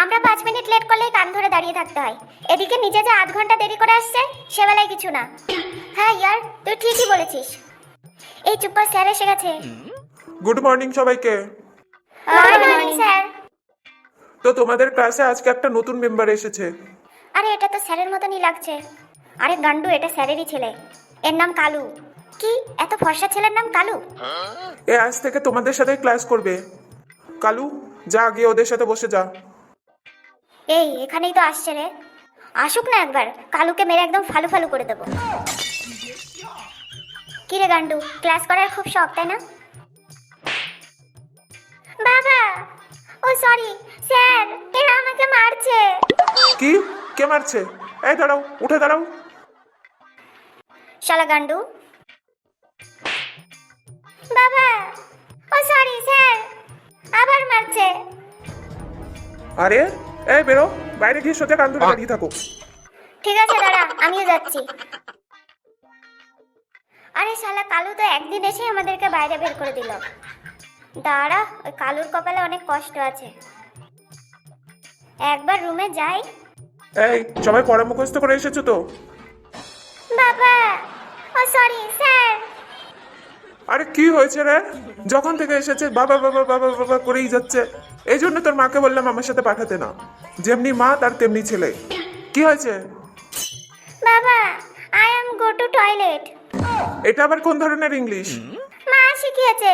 আমরা 5 minute late করলেই কান ধরে দাঁড়িয়ে থাকতে হয়। এদিকে নিজে যে আধ ঘন্টা দেরি করে আসছে সে বেলায় কিছু না। হ্যাঁ ইয়ার, তুই ঠিকই বলেছিস। এই চুপ কর, স্যার এসে গেছে। গুড মর্নিং সবাইকে। Good morning sir. তো তোমাদের ক্লাসে আজকে একটা নতুন মেম্বার এসেছে। আরে এটা তো স্যারের মতনই লাগছে। আরে গান্ডু, এটা স্যারেরই ছেলে, এর নাম কালু। কি এত ফর্সা ছেলের নাম কালু? এ আজ থেকে তোমাদের সাথে ক্লাস করবে। কালু, যা গিয়ে ওদের সাথে বসে যা। এই এখানেই তো আসছে রে, আসুক না একবার, কালুকে মেরে একদম ফালু ফালু করে দেবো। কি রে গান্ডু, ক্লাস করার খুব শখ তাই না? বাবা, ও সরি স্যার, এরা আমাকে মারছে। কি? কে মারছে? এই দাঁড়াও, উঠে দাঁড়াও। শালা গান্ডু। বাবা, ও সরি স্যার, আবার মারছে। আরে এই বেরো, বাইরে গিয়ে সোজা কান ধরে দাঁড়িয়ে থাকো। ঠিক আছে দাঁড়া, আমিও যাচ্ছি। আরে শালা কালু তো একদিন এসে আমাদেরকে বাইরে বের করে দিল। দাঁড়া, ওই কালুর কপালে অনেক কষ্ট আছে, একবার রুমে যাই। এই সবাই পড়া মুখস্থ করে এসেছো তো? বাবা, ও সরি স্যার। আরে কি হয়েছে রে? যখন থেকে এসেছে বাবা বাবা বাবা বাবা করেই যাচ্ছে। এই জন্য তোর মাকে বললাম আমার সাথে পাঠাতে না, যেমনি মা তার তেমনি ছেলে। কি হয়েছে? বাবা, I am go to toilet. এটা আবার কোন ধরনের ইংলিশ? মা শিখিয়েছে।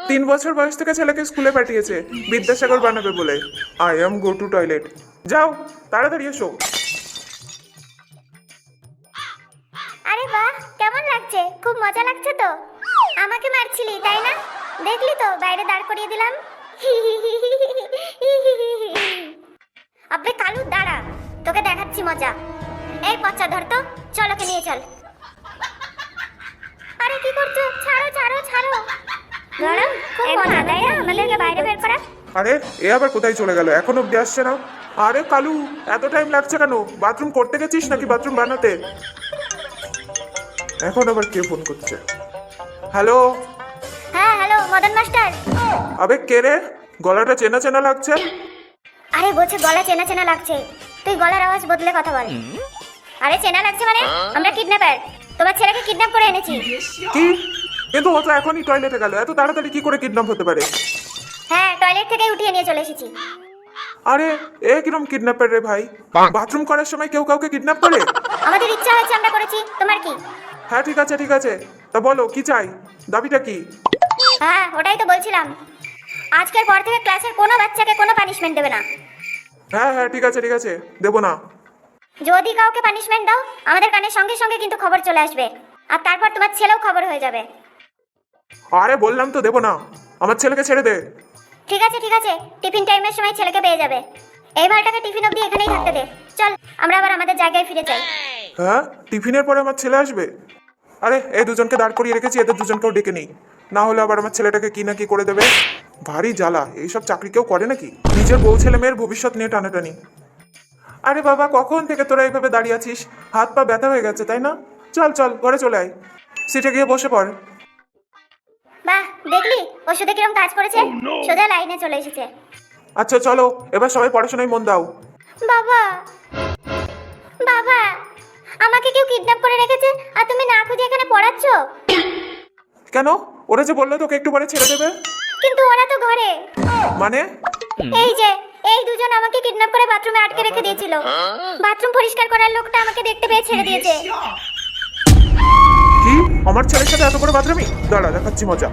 3 বছর বয়স থেকে ছেলেকে স্কুলে পাঠিয়েছে বিদ্যাসাগর বানাবে বলে। I am go to toilet. যাও তাড়াতাড়ি এসো। আরে বাহ, কেমন লাগছে? খুব মজা লাগছে তো? আমাকে মারছিলি তাই না? দেখলি তো বাইরে দাঁড় করিয়ে দিলাম। আবে কালু দাঁড়া, তোকে দেখাচ্ছি মজা। এই পচা ধর তো, চল ওকে নিয়ে চল। আরে কি করছো? ছাড়ো ছাড়ো ছাড়ো। গরম খুব মজা তাই না আমাদেরকে বাইরে বের করা? আরে এ আবার কোথায় চলে গেল? এখনো অব্দি আসছে না। আরে কালু, এত টাইম লাগছে কেন? বাথরুম করতে গেছিস নাকি বাথরুম বানাতে? এখন আবার কে ফোন করছে? হ্যালো। হ্যাঁ হ্যালো, মদন মাস্টার। আবে কে রে? গলাটা চেনা চেনা লাগছে। আরে বলছে গলা চেনা চেনা লাগছে, তুই গলার আওয়াজ বদলে কথা বল। আরে চেনা লাগছে মানে? আমরা কিডন্যাপার, তোমার ছেলেকে কিডন্যাপ করে এনেছি। কি? কিন্তু ও তো এখনই টয়লেটে গেল, এত তাড়াতাড়ি কি করে কিডন্যাপ হতে পারে? হ্যাঁ, টয়লেট থেকে উঠিয়ে নিয়ে চলে এসেছি। আরে এ কিরম কিডন্যাপার রে ভাই? বাথরুম করার সময় কেউ কাউকে কিডন্যাপ করে? আমাদের ইচ্ছা হয়েছে আমরা করেছি, তোমার কি? হ্যাঁ ঠিক আছে ঠিক আছে, তা বলো কি চাই, দাবিটা কি? হ্যাঁ ওটাই তো বলছিলাম, আজকের পর থেকে ক্লাসের কোনো বাচ্চাকে কোনো পানিশমেন্ট দেবে না। হ্যাঁ হ্যাঁ ঠিক আছে দেবো না। যদি কাউকে পানিশমেন্ট দাও আমাদের কানের সঙ্গে সঙ্গে কিন্তু খবর চলে আসবে, আর তারপর তোমার ছেলেও খবর হয়ে যাবে। আরে বললাম তো দেবো না, আমার ছেলেকে ছেড়ে দে। ঠিক আছে টিফিন টাইমের সময় ছেলেকে পেয়ে যাবে। এই মালটাকে টিফিন অবধি এখানেই থাকতে দে। চল আমরা আবার আমাদের জায়গায় ফিরে যাই। হ্যাঁ, টিফিনের পরে আমার ছেলে আসবে? আরে এই দুজনকে দাঁড় করিয়ে রেখেছি, এদের দুজনকেও ডেকে নেই, না হলে আবার আমার ছেলেটাকে কি না কি করে দেবে। ভারী জ্বালা, এইসব চাকরি কেউ করে নাকি? নিজের বউ ছেলে মেয়ের ভবিষ্যৎ নিয়ে টানাটানি। আরে বাবা, কখন থেকে তোরা এইভাবে দাঁড়িয়ে আছিস? হাত পা ব্যথা হয়ে গেছে তাই না? চল চল ঘরে চলে আয়, সিটে গিয়ে বসে পড়। বাহ, দেখলি ওষুধে কিরম কাজ করেছে, সোজা লাইনে চলে এসেছে। আচ্ছা চলো এবার সবাই পড়াশোনায় মন দাও। বাবা, বাবা, আমাকে কেউ কিডন্যাপ করে রেখেছে আর তুমি না খুঁজে এখানে পড়াচ্ছ? কেন? ওরা যে বললো তোকে একটু পরে ছেড়ে দেবে। কিন্তু ওরা তো ঘরে। মানে? এই যে এই দুজন আমাকে কিডন্যাপ করে বাথরুমে আটকে রেখে দিয়েছিল, বাথরুম পরিষ্কার করার লোকটা আমাকে দেখতে পেয়ে ছেড়ে দিয়েছে। কি? আমার ছেলের সাথে এত বড় বাথরুমি? দাঁড়া দেখাচ্ছি মজা।